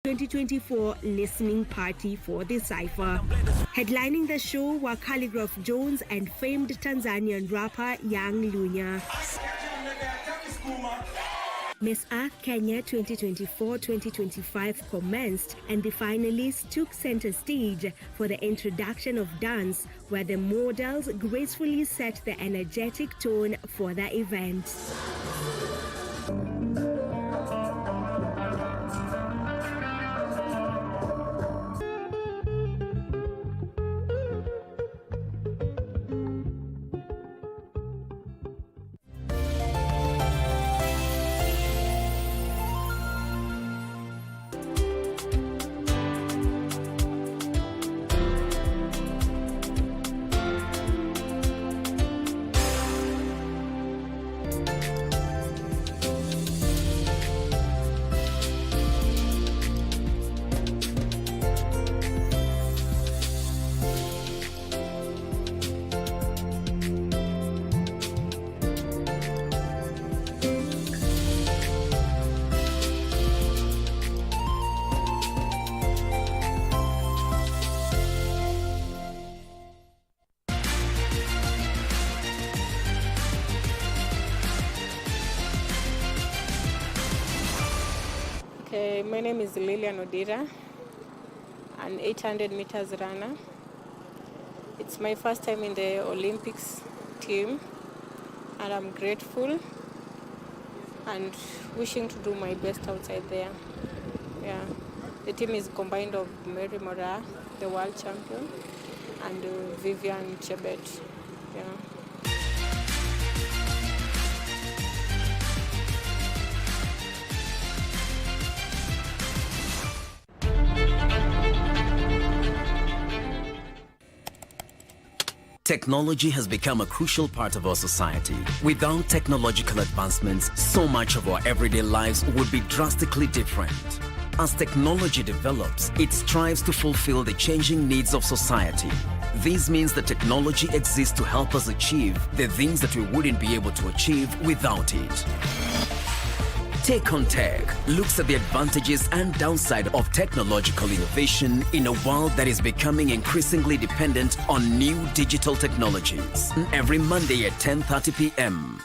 2024 listening party for the Cypher. Headlining the show were Calligraph Jones and famed Tanzanian rapper Young Lunya. Miss Earth Kenya 2024-2025 commenced, and the finalists took center stage for the introduction of dance, where the models gracefully set the energetic tone for the event. My name is Lilian Odira, an 800 meters runner. It's my first time in the Olympics team, and I'm grateful and wishing to do my best outside there. Yeah, the team is combined of Mary Mora, the world champion, and Vivian Chebet. Yeah. Technology has become a crucial part of our society. Without technological advancements, so much of our everyday lives would be drastically different. As technology develops, it strives to fulfill the changing needs of society. This means that technology exists to help us achieve the things that we wouldn't be able to achieve without it. Take on Tech looks at the advantages and downside of technological innovation in a world that is becoming increasingly dependent on new digital technologies. Every Monday at 10:30 p.m.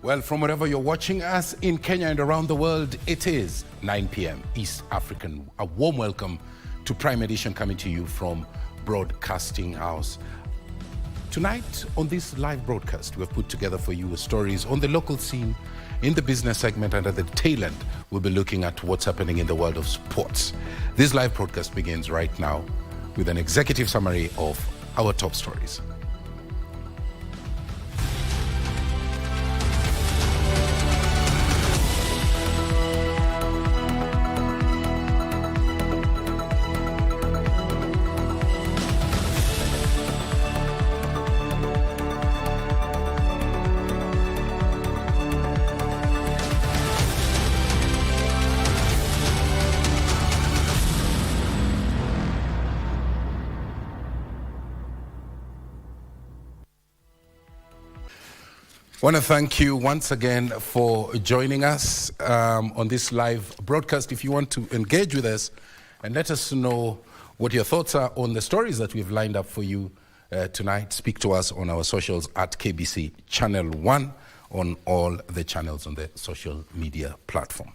Well, from wherever you're watching us in Kenya and around the world, it is 9 p.m. East African. A warm welcome to Prime Edition coming to you from Broadcasting House. Tonight, on this live broadcast, we've put together for you stories on the local scene, in the business segment, and at the tail end, we'll be looking at what's happening in the world of sports. This live broadcast begins right now with an executive summary of our top stories. I want to thank you once again for joining us on this live broadcast. If you want to engage with us and let us know what your thoughts are on the stories that we've lined up for you tonight, speak to us on our socials at KBC Channel 1 on all the channels on the social media platform.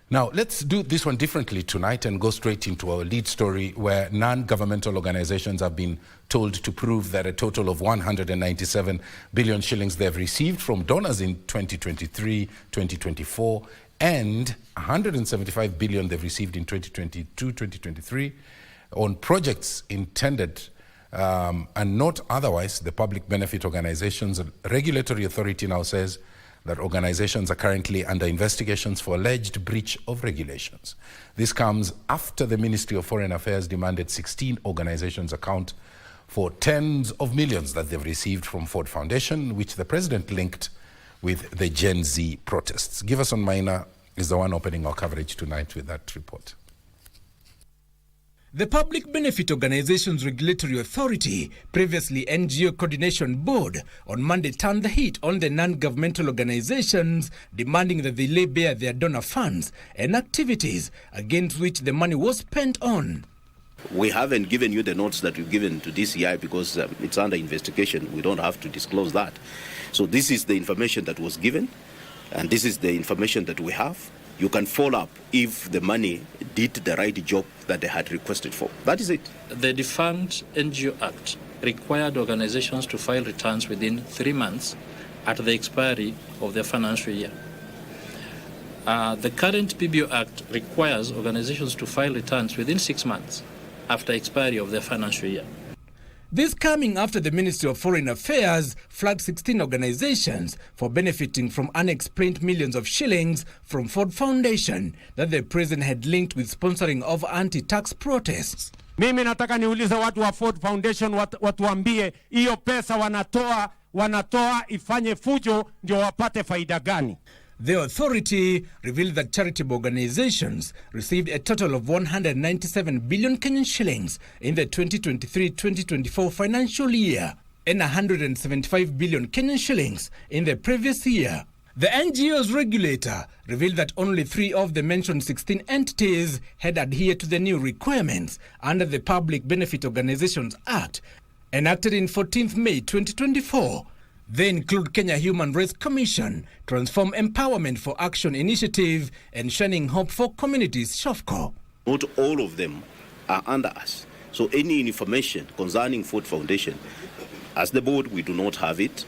Now, let's do this one differently tonight and go straight into our lead story, where non-governmental organizations have been told to prove that a total of 197 billion shillings they've received from donors in 2023-2024 and 175 billion they've received in 2022-2023 on projects intended and not otherwise. The Public Benefit Organizations Regulatory Authority now says that organizations are currently under investigations for alleged breach of regulations. This comes after the Ministry of Foreign Affairs demanded 16 organizations account for tens of millions that they've received from Ford Foundation, which the president linked with the Gen Z protests. Giverson Maina is the one opening our coverage tonight with that report. The Public Benefit Organizations Regulatory Authority, previously NGO Coordination Board, on Monday turned the heat on the non-governmental organizations, demanding that they lay bare their donor funds and activities against which the money was spent on. We haven't given you the notes that we've given to DCI because it's under investigation. We don't have to disclose that. So this is the information that was given, and this is the information that we have. You can follow up if the money did the right job that they had requested for. That is it. The defunct NGO Act required organizations to file returns within 3 months at the expiry of their financial year. The current PBO Act requires organizations to file returns within 6 months after expiry of their financial year. This coming after the Ministry of Foreign Affairs flagged 16 organizations for benefiting from unexplained millions of shillings from Ford Foundation that the president had linked with sponsoring of anti-tax protests. Mimi nataka niulize watu wa Ford Foundation watuambie hiyo pesa wanatoa ifanye fujo ndio wapate faida gani? The authority revealed that charitable organizations received a total of 197 billion Kenyan shillings in the 2023-2024 financial year and 175 billion Kenyan shillings in the previous year. The NGO's regulator revealed that only 3 of the mentioned 16 entities had adhered to the new requirements under the Public Benefit Organizations Act, enacted in 14th May 2024. They include Kenya Human Rights Commission, Transform Empowerment for Action Initiative, and Shining Hope for Communities, SHOFCO. Not all of them are under us. So any information concerning Ford Foundation, as the board, we do not have it.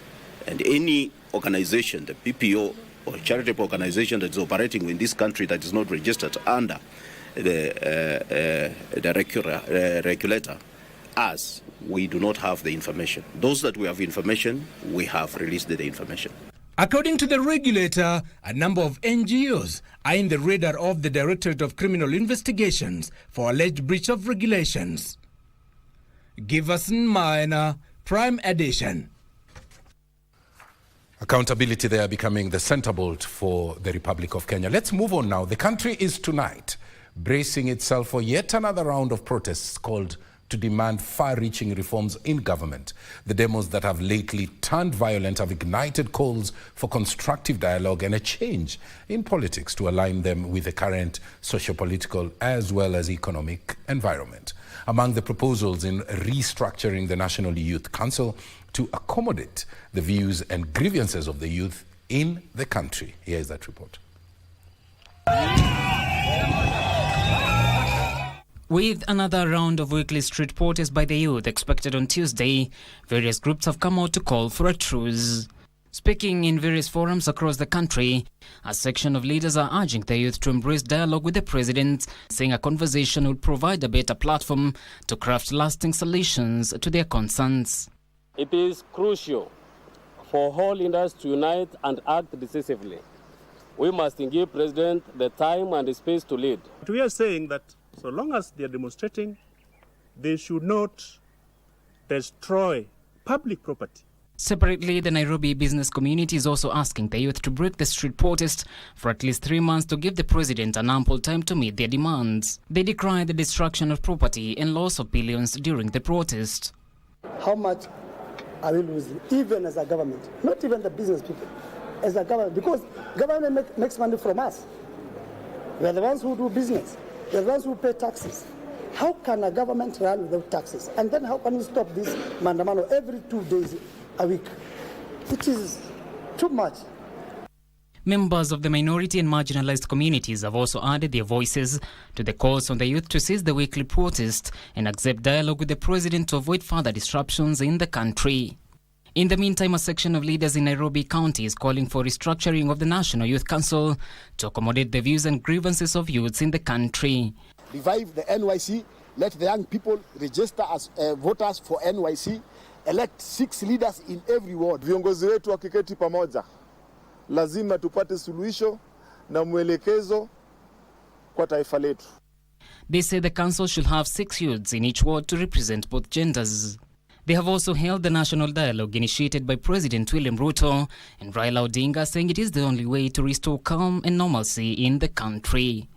And any organization, the PPO or charitable organization that is operating in this country that is not registered under the regulator, as we do not have the information. Those that we have information, we have released the information. According to the regulator, a number of NGOs are in the radar of the Directorate of Criminal Investigations for alleged breach of regulations. Giverson Maina, Prime Edition. Accountability there becoming the center bolt for the Republic of Kenya. Let's move on now. The country is tonight bracing itself for yet another round of protests called to demand far-reaching reforms in government. The demos that have lately turned violent have ignited calls for constructive dialogue and a change in politics to align them with the current socio-political as well as economic environment. Among the proposals in restructuring the National Youth Council to accommodate the views and grievances of the youth in the country. Here is that report. With another round of weekly street protests by the youth expected on Tuesday, various groups have come out to call for a truce. Speaking in various forums across the country, a section of leaders are urging the youth to embrace dialogue with the president, saying a conversation would provide a better platform to craft lasting solutions to their concerns. It is crucial for all leaders to unite and act decisively. We must give President the time and the space to lead. We are saying that so long as they are demonstrating, they should not destroy public property. Separately, the Nairobi business community is also asking the youth to break the street protest for at least 3 months to give the president an ample time to meet their demands. They decry the destruction of property and loss of billions during the protest. How much are we losing, even as a government, not even the business people, as a government, because government makes money from us. We are the ones who do business. We are the ones who pay taxes. How can a government run without taxes? And then how can we stop this mandamano every 2 days a week? It is too much. Members of the minority and marginalized communities have also added their voices to the calls on the youth to cease the weekly protest and accept dialogue with the president to avoid further disruptions in the country. In the meantime, a section of leaders in Nairobi County is calling for restructuring of the National Youth Council to accommodate the views and grievances of youths in the country. Revive the NYC, let the young people register as voters for NYC, elect 6 leaders in every ward. Viongozi wetu wakiketi pamoja, lazima tupate suluhisho na mwelekezo kwa taifa letu. They say the council should have 6 youths in each ward to represent both genders. They have also held the national dialogue initiated by President William Ruto and Raila Odinga, saying it is the only way to restore calm and normalcy in the country.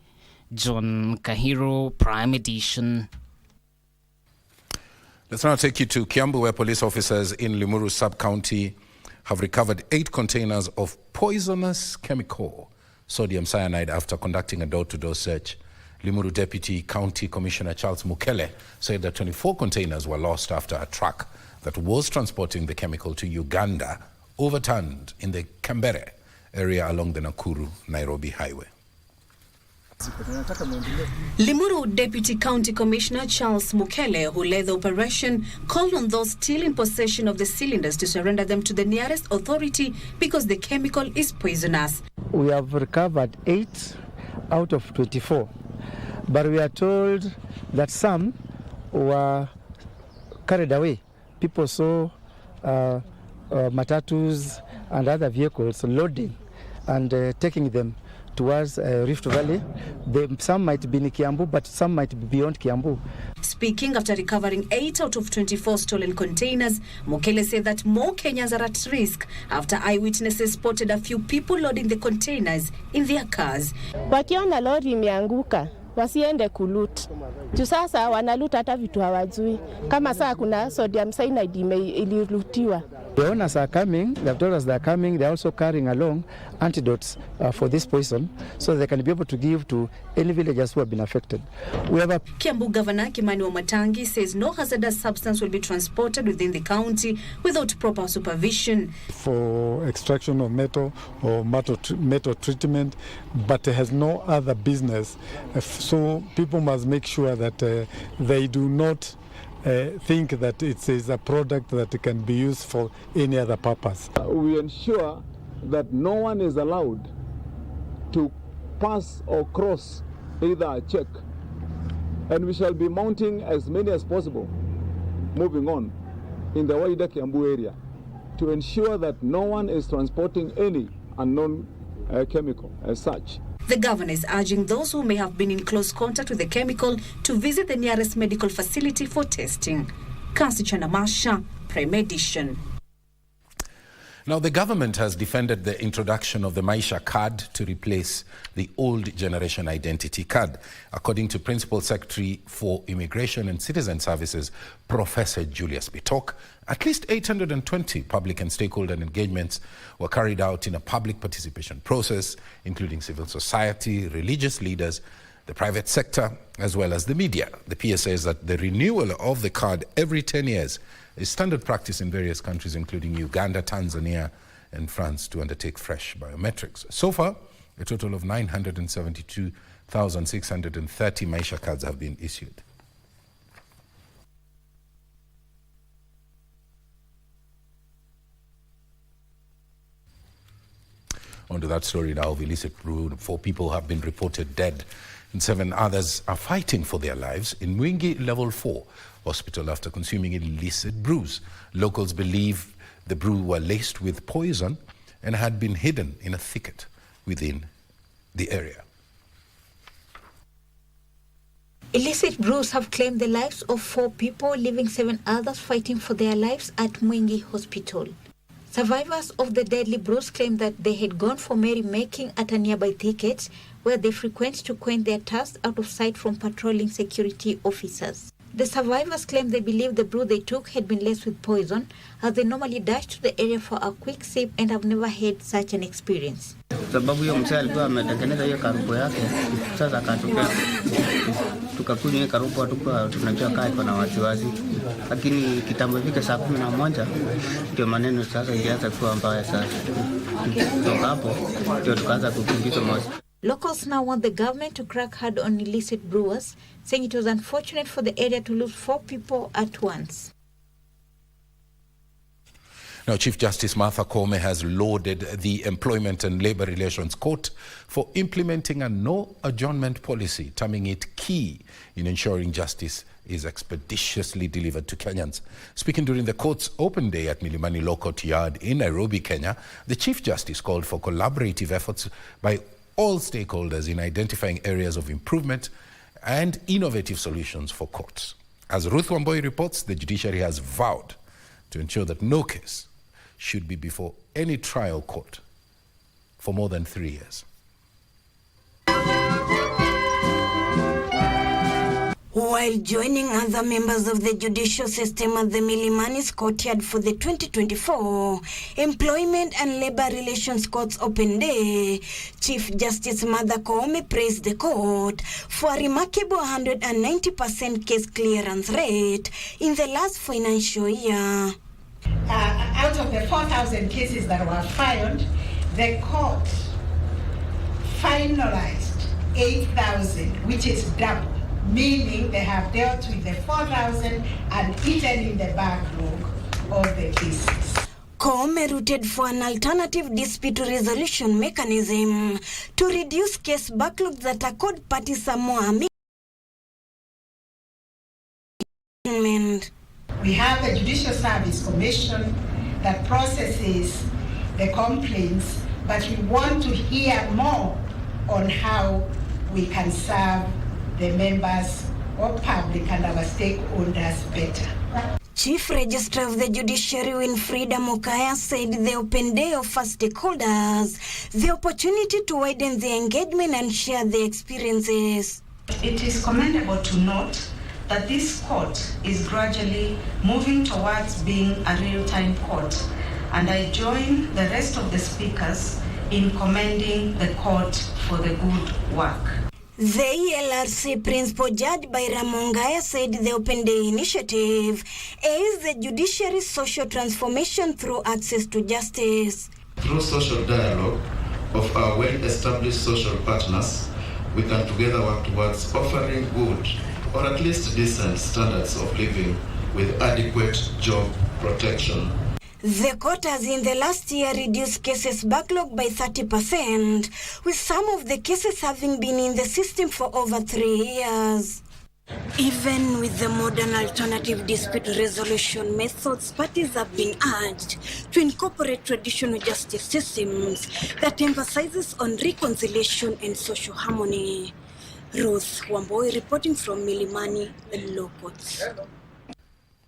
John Kahiro, Prime Edition. Let's now take you to Kiambu, where police officers in Limuru sub-county have recovered 8 containers of poisonous chemical, sodium cyanide, after conducting a door-to-door search. Limuru Deputy County Commissioner Charles Mukele said that 24 containers were lost after a truck that was transporting the chemical to Uganda overturned in the Kambere area along the Nakuru-Nairobi highway. Limuru Deputy County Commissioner Charles Mukele, who led the operation, called on those still in possession of the cylinders to surrender them to the nearest authority because the chemical is poisonous. We have recovered 8 out of 24, but we are told that some were carried away. People saw matatus and other vehicles loading and taking them towards Rift Valley. Some might be in Kiambu, but some might be beyond Kiambu. Speaking after recovering 8 out of 24 stolen containers, Mukele said that more Kenyans are at risk after eyewitnesses spotted a few people loading the containers in their cars. Wakiona lori imeanguka, wasiende kulut. Juu sasa wanaluta hata vitu hawajui. Kama saa kuna sodium cyanide ilirutiwa. The owners are coming, they have told us they are coming, they are also carrying along antidotes for this poison so they can be able to give to any villagers who have been affected. We have Kiambu Governor Kimani Wamatangi says no hazardous substance will be transported within the county without proper supervision. For extraction of metal or metal treatment, but it has no other business. So people must make sure that they do not think that it is a product that can be used for any other purpose. We ensure that no one is allowed to pass or cross either a check, and we shall be mounting as many as possible moving on in the wider Kiambu area to ensure that no one is transporting any unknown chemical as such. The governor is urging those who may have been in close contact with the chemical to visit the nearest medical facility for testing. Constitutional Maisha, Prime Edition. Now, the government has defended the introduction of the Maisha card to replace the old generation identity card. According to Principal Secretary for Immigration and Citizen Services, Professor Julius Bitok, at least 820 public and stakeholder engagements were carried out in a public participation process, including civil society, religious leaders, the private sector, as well as the media. The PS says that the renewal of the card every 10 years is standard practice in various countries, including Uganda, Tanzania, and France, to undertake fresh biometrics. So far, a total of 972,630 Maisha cards have been issued. On to that story now of illicit brew. 4 people have been reported dead and 7 others are fighting for their lives in Mwingi Level 4 Hospital after consuming illicit brews. Locals believe the brew were laced with poison and had been hidden in a thicket within the area. Illicit brews have claimed the lives of 4 people, leaving 7 others fighting for their lives at Mwingi Hospital. Survivors of the deadly brews claim that they had gone for merrymaking at a nearby thicket where they frequent to quench their thirst out of sight from patrolling security officers. The survivors claim they believe the brew they took had been laced with poison, as they normally dash to the area for a quick sip and have never had such an experience. Sababu hiyo mzee alikuwa ametengeneza hiyo karubo yake, sasa akatokea tukakunywa hiyo karubo, tukua tunajua kaa iko na wasiwasi, lakini kitambo ifike saa 11 ndio maneno sasa ilianza kuwa mbaya sasa. Kutoka hapo ndio tukaanza kukimbizwa moja. Locals now want the government to crack hard on illicit brewers, saying it was unfortunate for the area to lose 4 people at once. Now, Chief Justice Martha Koome has lauded the Employment and Labour Relations Court for implementing a no adjournment policy, terming it key in ensuring justice is expeditiously delivered to Kenyans. Speaking during the court's open day at Milimani Law Court Yard in Nairobi, Kenya, the Chief Justice called for collaborative efforts by all stakeholders in identifying areas of improvement and innovative solutions for courts. As Ruth Mboya reports, the Judiciary has vowed to ensure that no case should be before any trial court for more than 3 years. While joining other members of the judicial system at the Milimani's courtyard for the 2024 Employment and Labour Relations Court's Open Day, Chief Justice Martha Koome praised the court for a remarkable 190% case clearance rate in the last financial year. Out of the 4,000 cases that were filed, the court finalized 8,000, which is double, meaning they have dealt with the 4,000 and eaten in the backlog of the cases. Koome rooted for an alternative dispute resolution mechanism to reduce case backlogs that accord parties a more amendment. We have the Judicial Service Commission that processes the complaints, but we want to hear more on how we can serve the members of public and our stakeholders better. Chief Registrar of the Judiciary Winfrida Mukaya said the open day offers stakeholders the opportunity to widen their engagement and share their experiences. It is commendable to note that this court is gradually moving towards being a real-time court, and I join the rest of the speakers in commending the court for the good work. The ELRC Principal Judge Baira Mongaya said the Open Day initiative aids the judiciary's social transformation through access to justice. Through social dialogue of our well-established social partners, we can together work towards offering good or at least decent standards of living with adequate job protection. The court has in the last year reduced cases backlog by 30%, with some of the cases having been in the system for over 3 years. Even with the modern alternative dispute resolution methods, parties have been urged to incorporate traditional justice systems that emphasizes on reconciliation and social harmony. Ruth Mboya reporting from Milimani Law Courts.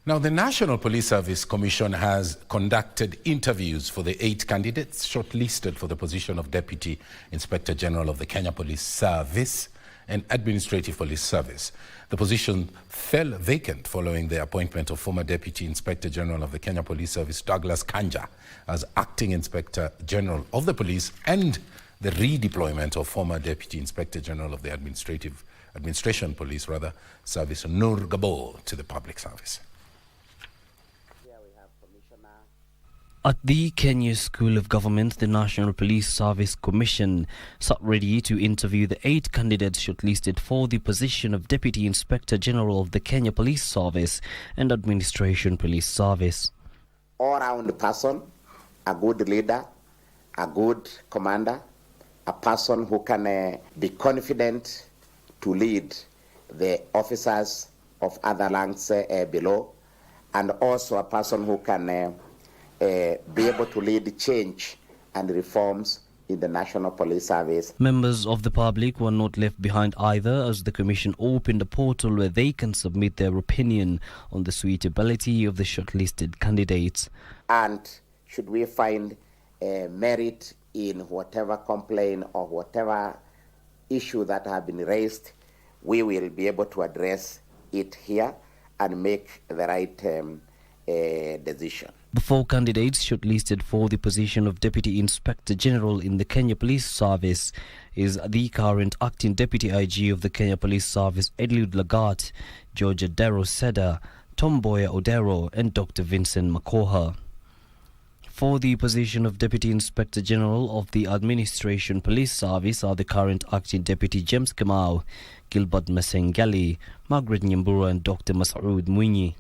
Now, the National Police Service Commission has conducted interviews for the 8 candidates shortlisted for the position of Deputy Inspector General of the Kenya Police Service and Administrative Police Service. The position fell vacant following the appointment of former Deputy Inspector General of the Kenya Police Service, Douglas Kanja, as Acting Inspector General of the Police, and the redeployment of former Deputy Inspector General of the Administration Police Service, Nur Gabo, to the public service. At the Kenya School of Government, the National Police Service Commission sat ready to interview the 8 candidates shortlisted for the position of Deputy Inspector General of the Kenya Police Service and Administration Police Service. All-round person, a good leader, a good commander, a person who can be confident to lead the officers of other ranks below, and also a person who can be able to lead change and reforms in the National Police Service. Members of the public were not left behind either, as the Commission opened a portal where they can submit their opinion on the suitability of the shortlisted candidates. And should we find merit in whatever complaint or whatever issue that have been raised, we will be able to address it here. and make the right decision. The 4 candidates shortlisted for the position of Deputy Inspector General in the Kenya Police Service is the current acting Deputy IG of the Kenya Police Service, Eliud Lagat, George Adero Seda, Tom Mboya Odero, and Dr. Vincent Makoha. For the position of Deputy Inspector General of the Administration Police Service are the current acting Deputy James Kamau, Gilbert Masengali, Margaret Nyambura, and Dr. Masoud Mwinyi.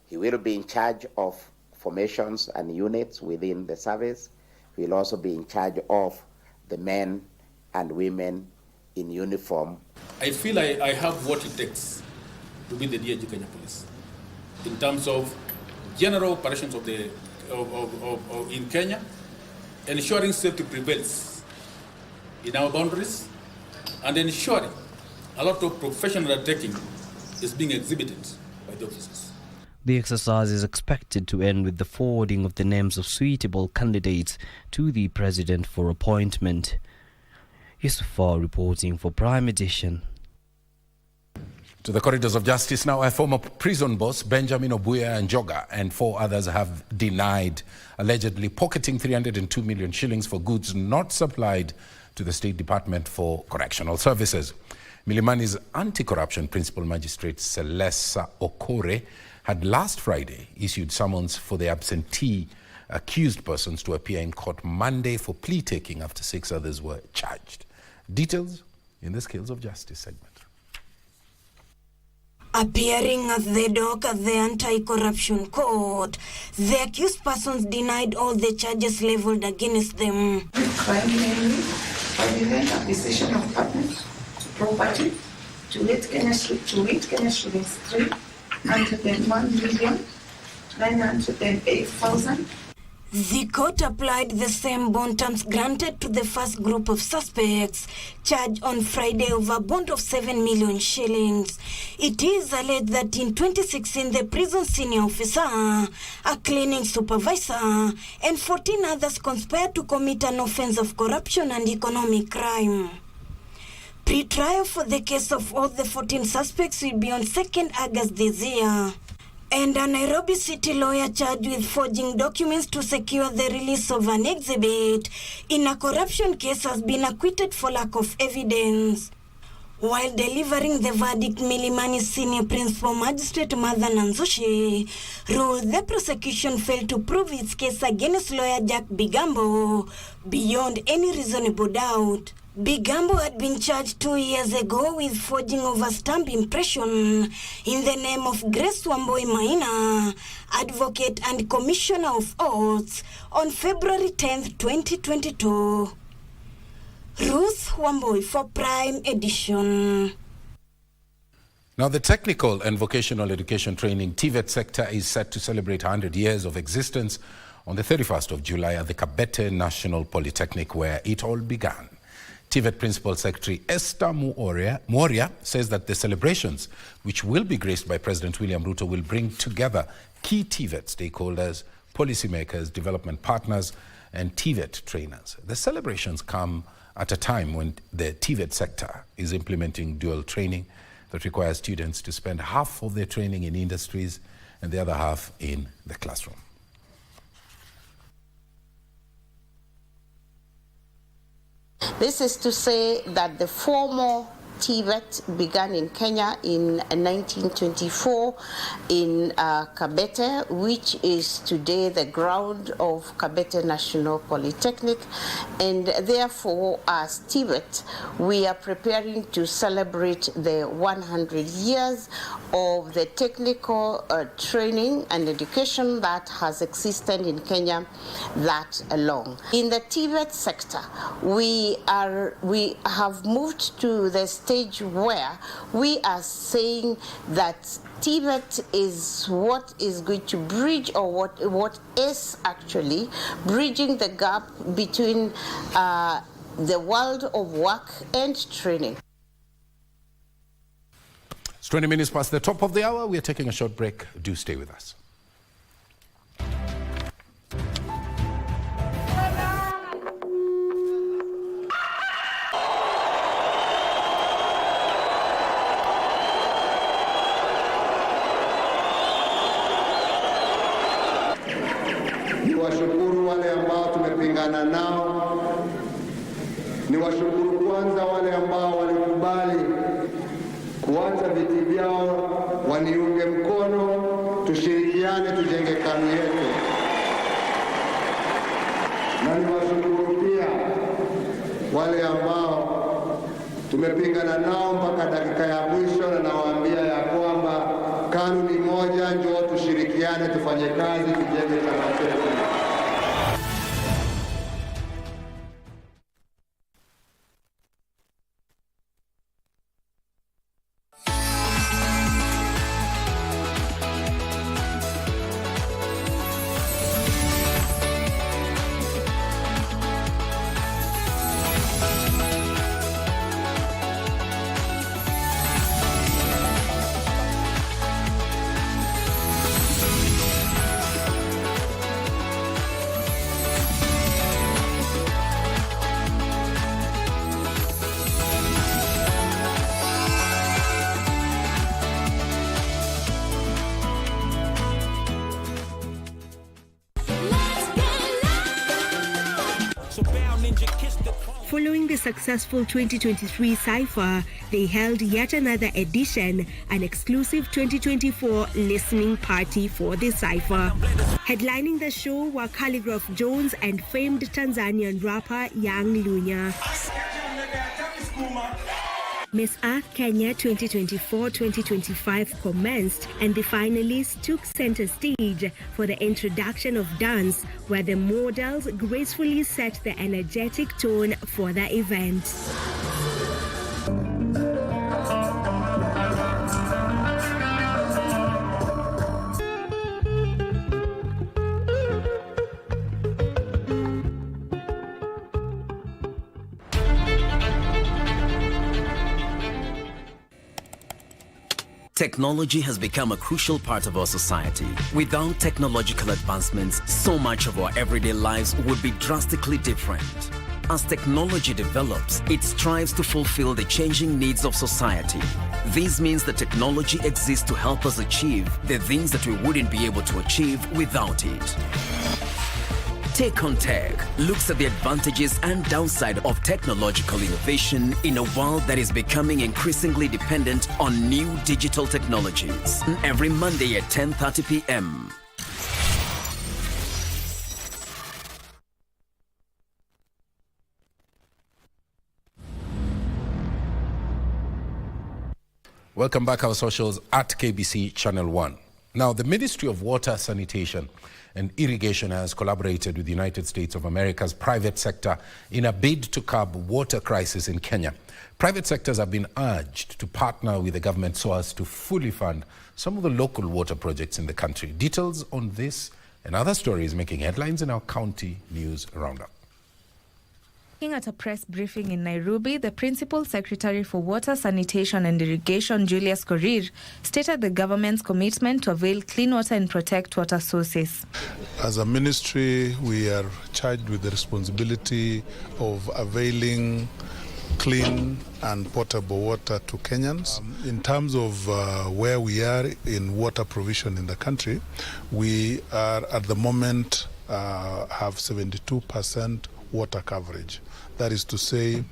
He will be in charge of formations and units within the service. He will also be in charge of the men and women in uniform. I feel I have what it takes to be the DIG Kenya Police in terms of general operations of the in Kenya, ensuring safety prevails in our boundaries, and ensuring a lot of professional undertaking is being exhibited by the officers. The exercise is expected to end with the forwarding of the names of suitable candidates to the President for appointment. Yusufa reporting for Prime Edition. To the corridors of justice now, a former prison boss, Benjamin Mboya and Joga, and 4 others have denied allegedly pocketing 302 million shillings for goods not supplied to the State Department for Correctional Services. Milimani's anti-corruption principal magistrate, Celessa Okore, had last Friday issued summons for the absentee accused persons to appear in court Monday for plea taking after 6 others were charged. Details in the Scales of Justice segment. Appearing at the dock at the Anti-Corruption Court, the accused persons denied all the charges leveled against them. Crime mainly fraudulent acquisition of property to read Kenya shillings 301,908,000. The court applied the same bond terms granted to the first group of suspects, charged on Friday of a bond of 7 million shillings. It is alleged that in 2016, the prison senior officer, a cleaning supervisor, and 14 others conspired to commit an offense of corruption and economic crime. Pre-trial for the case of all the 14 suspects will be on 2nd August this year. And a Nairobi city lawyer charged with forging documents to secure the release of an exhibit in a corruption case has been acquitted for lack of evidence. While delivering the verdict, Milimani's senior principal magistrate Martha Nanzushi ruled the prosecution failed to prove its case against lawyer Jack Bigambo beyond any reasonable doubt. Bigambo had been charged 2 years ago with forging of a stamp impression in the name of Grace Wamboi Maina, advocate and commissioner of oaths, on February 10th, 2022. Ruth Wamboi for Prime Edition. Now, the technical and vocational education training TVET sector is set to celebrate 100 years of existence on the 31st of July at the Kabete National Polytechnic, where it all began. TVET Principal Secretary Esther Moria says that the celebrations, which will be graced by President William Ruto, will bring together key TVET stakeholders, policymakers, development partners, and TVET trainers. The celebrations come at a time when the TVET sector is implementing dual training that requires students to spend half of their training in industries and the other half in the classroom. This is to say that the formal TVET began in Kenya in 1924 in Kabete, which is today the ground of Kabete National Polytechnic, and therefore as TVET we are preparing to celebrate the 100 years of the technical training and education that has existed in Kenya that long. In the TVET sector, we have moved to the stage where we are saying that TVET is what is going to bridge, or what is actually bridging the gap between the world of work and training. It's 20 minutes past the top of the hour. We are taking a short break. Do stay with us. Ni washukuru kwanza wale ambao walikubali kuacha viti vyao waniunge mkono, tushirikiane tujenge KANU yetu. Na ni washukuru pia wale ambao tumepingana nao mpaka dakika ya mwisho, na nawaambia ya kwamba KANU ni moja, njoo tushirikiane tufanye kazi tujenge chama chetu. Following the successful 2023 Cypher, they held yet another edition, an exclusive 2024 listening party for the Cypher. Headlining the show were Calligraph Jones and famed Tanzanian rapper Young Lunya. Miss Earth Kenya 2024-2025 commenced, and the finalists took center stage for the introduction of dance, where the models gracefully set the energetic tone for the event. Technology has become a crucial part of our society. Without technological advancements, so much of our everyday lives would be drastically different. As technology develops, it strives to fulfill the changing needs of society. This means that technology exists to help us achieve the things that we wouldn't be able to achieve without it. Take on Tech looks at the advantages and downside of technological innovation in a world that is becoming increasingly dependent on new digital technologies. Every Monday at 10:30 p.m. Welcome back, our socials at KBC Channel 1. Now, the Ministry of Water, Sanitation and Irrigation has collaborated with the United States of America's private sector in a bid to curb water crisis in Kenya. Private sectors have been urged to partner with the government so as to fully fund some of the local water projects in the country. Details on this and other stories making headlines in our county news roundup. At a press briefing in Nairobi, the Principal Secretary for Water, Sanitation and Irrigation, Julius Korir, stated the government's commitment to avail clean water and protect water sources. As a ministry, we are charged with the responsibility of availing clean and potable water to Kenyans. In terms of where we are in water provision in the country, we are at the moment have 72% water coverage. That is to say,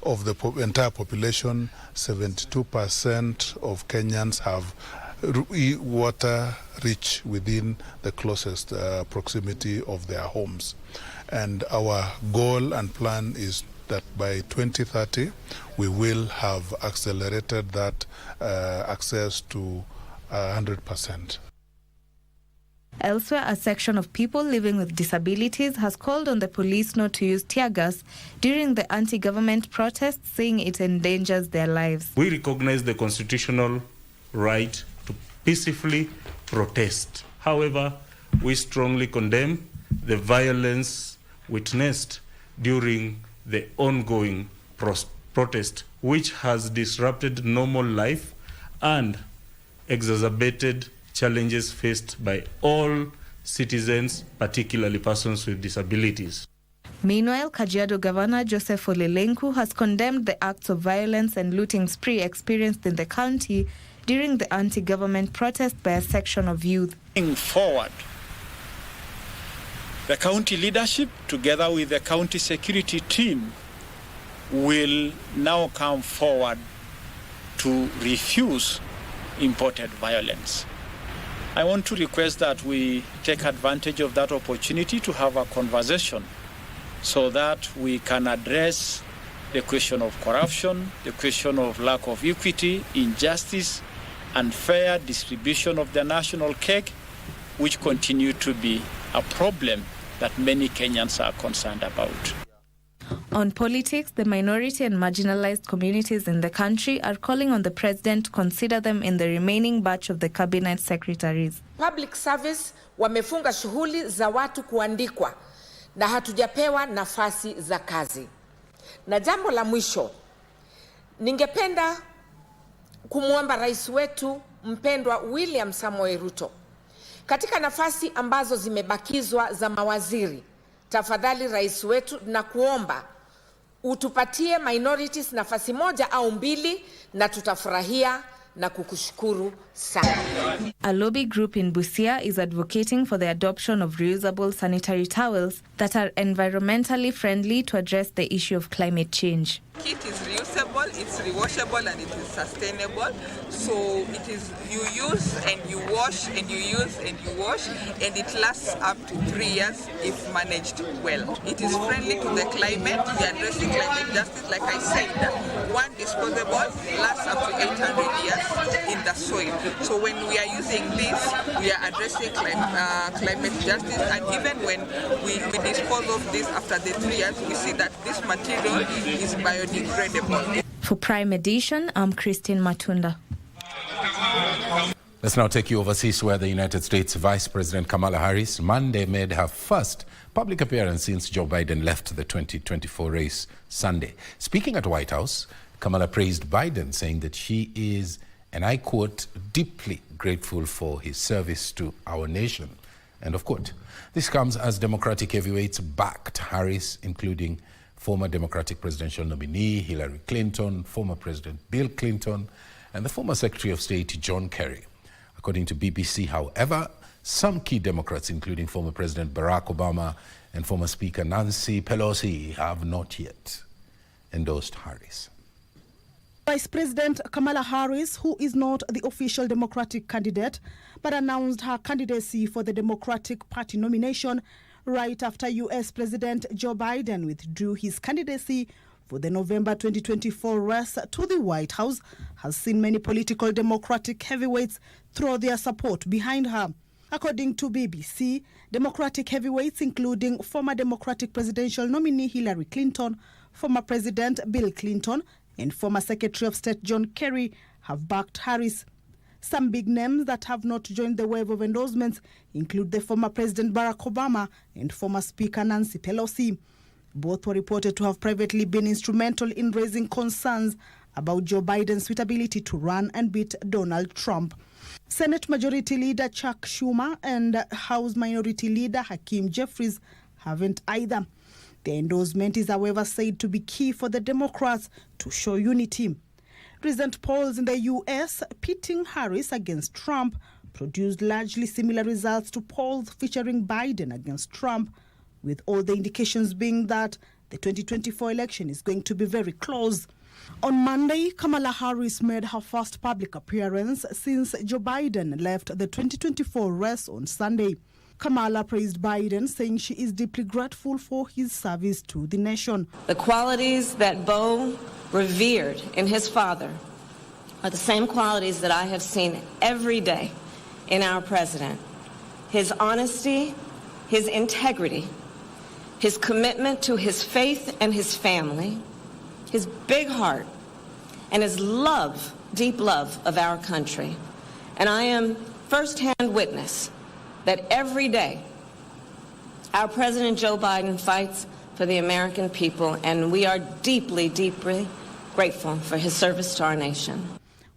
of the entire population, 72% of Kenyans have water reach within the closest proximity of their homes. And our goal and plan is that by 2030, we will have accelerated that access to 100%. Elsewhere, a section of people living with disabilities has called on the police not to use tear gas during the anti-government protests, saying it endangers their lives. We recognize the constitutional right to peacefully protest. However, we strongly condemn the violence witnessed during the ongoing protest, which has disrupted normal life and exacerbated challenges faced by all citizens, particularly persons with disabilities. Meanwhile, Kajiado Governor Joseph Olelenku has condemned the acts of violence and looting spree experienced in the county during the anti-government protest by a section of youth. Forward, the county leadership, together with the county security team, will now come forward to refuse imported violence. I want to request that we take advantage of that opportunity to have a conversation so that we can address the question of corruption, the question of lack of equity, injustice, and fair distribution of the national cake, which continue to be a problem that many Kenyans are concerned about. On politics, the minority and marginalized communities in the country are calling on the president to consider them in the remaining batch of the cabinet secretaries. Public service wamefunga shughuli za watu kuandikwa na hatujapewa nafasi za kazi. Na jambo la mwisho, ningependa kumwomba rais wetu mpendwa William Samoei Ruto, katika nafasi ambazo zimebakizwa za mawaziri, tafadhali rais wetu na kuomba utupatie minorities nafasi moja au mbili na tutafurahia na kukushukuru sana. A lobby group in Busia is advocating for the adoption of reusable sanitary towels that are environmentally friendly to address the issue of climate change. Kit is reusable, it's rewashable, and it is sustainable. So it is, you use and you wash and you use and you wash, and it lasts up to 3 years if managed well. It is friendly to the climate. We are addressing climate justice. Like I said, one disposable lasts up to 800 years in the soil. So when we are using this, we are addressing climate justice. And even when we dispose of this after the 3 years, we see that this material is biodegradable. For Prime Edition, I'm Christine Matunda. Let's now take you overseas, where the United States Vice President Kamala Harris Monday made her first public appearance since Joe Biden left the 2024 race Sunday. Speaking at the White House, Kamala praised Biden, saying that she is, and I quote, deeply grateful for his service to our nation. End of quote. This comes as Democratic heavyweights backed Harris, including former Democratic presidential nominee Hillary Clinton, former President Bill Clinton, and the former Secretary of State John Kerry. According to BBC, however, some key Democrats, including former President Barack Obama and former Speaker Nancy Pelosi, have not yet endorsed Harris. Vice President Kamala Harris, who is not the official Democratic candidate, but announced her candidacy for the Democratic Party nomination right after U.S. President Joe Biden withdrew his candidacy for the November 2024 race to the White House, has seen many political Democratic heavyweights throw their support behind her. According to BBC, Democratic heavyweights, including former Democratic presidential nominee Hillary Clinton, former President Bill Clinton, and former Secretary of State John Kerry, have backed Harris. Some big names that have not joined the wave of endorsements include the former President Barack Obama and former Speaker Nancy Pelosi. Both were reported to have privately been instrumental in raising concerns about Joe Biden's suitability to run and beat Donald Trump. Senate Majority Leader Chuck Schumer and House Minority Leader Hakeem Jeffries haven't either. The endorsement is, however, said to be key for the Democrats to show unity. Recent polls in the U.S. pitting Harris against Trump produced largely similar results to polls featuring Biden against Trump, with all the indications being that the 2024 election is going to be very close. On Monday, Kamala Harris made her first public appearance since Joe Biden left the 2024 race on Sunday. Kamala praised Biden, saying she is deeply grateful for his service to the nation. The qualities that Beau revered in his father are the same qualities that I have seen every day in our president. His honesty, his integrity, his commitment to his faith and his family, his big heart, and his love, deep love of our country. And I am firsthand witness that every day our President Joe Biden fights for the American people, and we are deeply, deeply grateful for his service to our nation.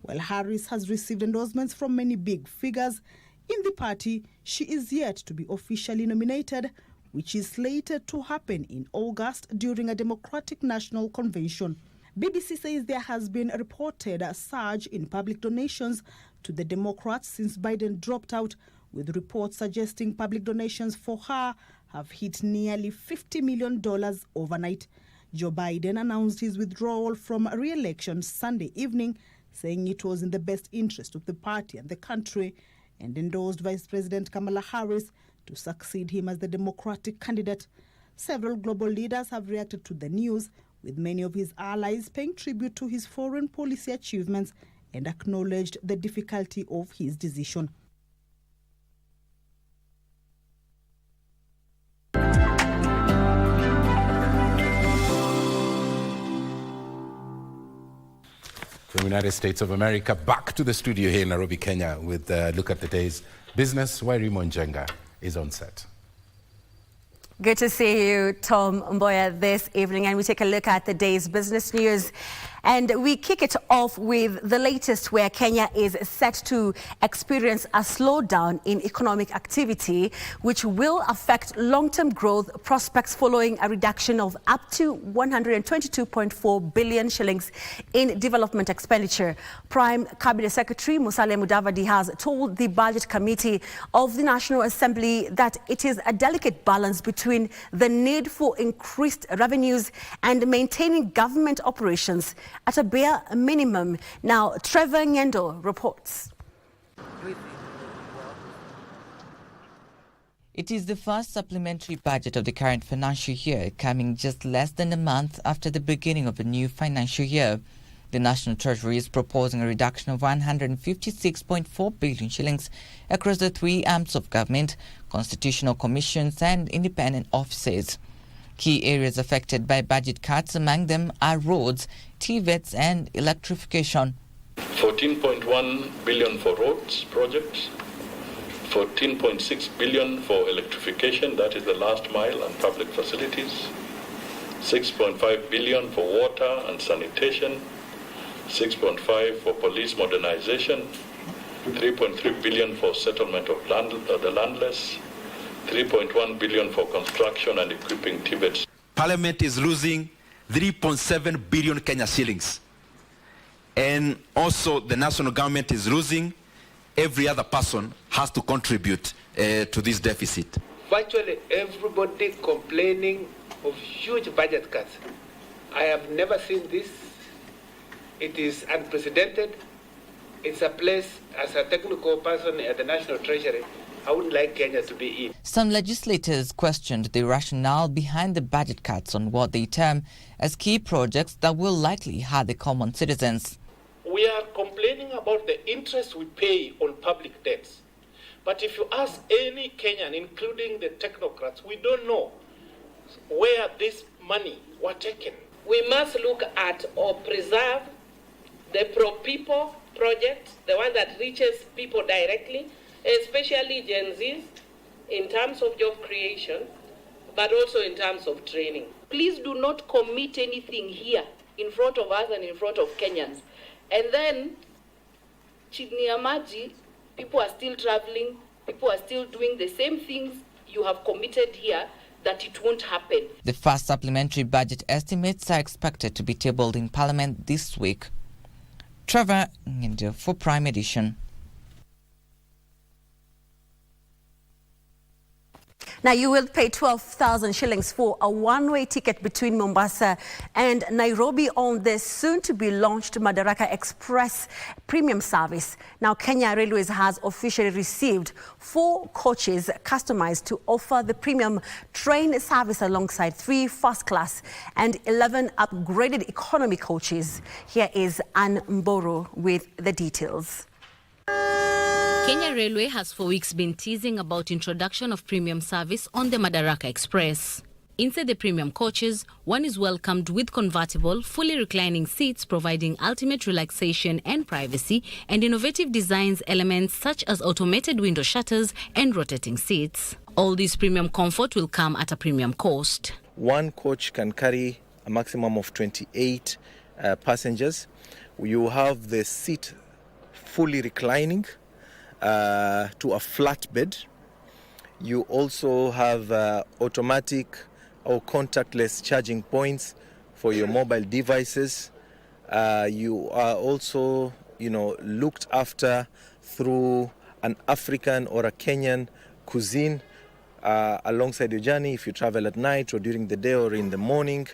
While Harris has received endorsements from many big figures in the party, she is yet to be officially nominated, which is slated to happen in August during a Democratic National Convention. BBC says there has been a reported surge in public donations to the Democrats since Biden dropped out, with reports suggesting public donations for her have hit nearly $50 million overnight. Joe Biden announced his withdrawal from re-election Sunday evening, saying it was in the best interest of the party and the country, and endorsed Vice President Kamala Harris to succeed him as the Democratic candidate. Several global leaders have reacted to the news, with many of his allies paying tribute to his foreign policy achievements and acknowledged the difficulty of his decision. From the United States of America, back to the studio here in Nairobi, Kenya, with a look at the day's business, where Raymond Jenga is on set. Good to see you, Tom Mboya, this evening, and we take a look at the day's business news. And we kick it off with the latest, where Kenya is set to experience a slowdown in economic activity, which will affect long-term growth prospects following a reduction of up to 122.4 billion shillings in development expenditure. Prime Cabinet Secretary Musalia Mudavadi has told the Budget Committee of the National Assembly that it is a delicate balance between the need for increased revenues and maintaining government operations at a bare minimum. Now, Trevor Ngendo reports. It is the first supplementary budget of the current financial year, coming just less than a month after the beginning of the new financial year. The National Treasury is proposing a reduction of 156.4 billion shillings across the three arms of government, constitutional commissions and independent offices. Key areas affected by budget cuts among them are roads, TVETs and electrification. 14.1 billion for roads projects, 14.6 billion for electrification, that is the last mile and public facilities, 6.5 billion for water and sanitation, 6.5 for police modernization, 3.3 billion for settlement of the landless, 3.1 billion for construction and equipping TVETs. Parliament is losing 3.7 billion Kenya shillings. And also the national government is losing. Every other person has to contribute to this deficit. Virtually everybody complaining of huge budget cuts. I have never seen this. It is unprecedented. It's a place, as a technical person at the National Treasury, I wouldn't like Kenya to be in. Some legislators questioned the rationale behind the budget cuts on what they term as key projects that will likely hurt the common citizens. We are complaining about the interest we pay on public debts. But if you ask any Kenyan, including the technocrats, we don't know where this money was taken. We must look at or preserve the pro-people project, the one that reaches people directly, especially Gen Zs, in terms of job creation, but also in terms of training. Please do not commit anything here in front of us and in front of Kenyans. And then, chini ya maji, people are still traveling, people are still doing the same things you have committed here, that it won't happen. The first supplementary budget estimates are expected to be tabled in Parliament this week. Trevor Ngendo for Prime Edition. Now, you will pay 12,000 shillings for a one-way ticket between Mombasa and Nairobi on the soon-to-be-launched Madaraka Express premium service. Now, Kenya Railways has officially received 4 coaches customized to offer the premium train service alongside 3 first-class and 11 upgraded economy coaches. Here is Ann Mboro with the details. Kenya Railway has for weeks been teasing about introduction of premium service on the Madaraka Express. Inside the premium coaches, one is welcomed with convertible, fully reclining seats providing ultimate relaxation and privacy, and innovative designs elements such as automated window shutters and rotating seats. All this premium comfort will come at a premium cost. One coach can carry a maximum of 28 passengers. You have the seat fully reclining to a flat bed. You also have automatic or contactless charging points for your mobile devices. You are also, looked after through an African or a Kenyan cuisine alongside your journey if you travel at night or during the day or in the morning.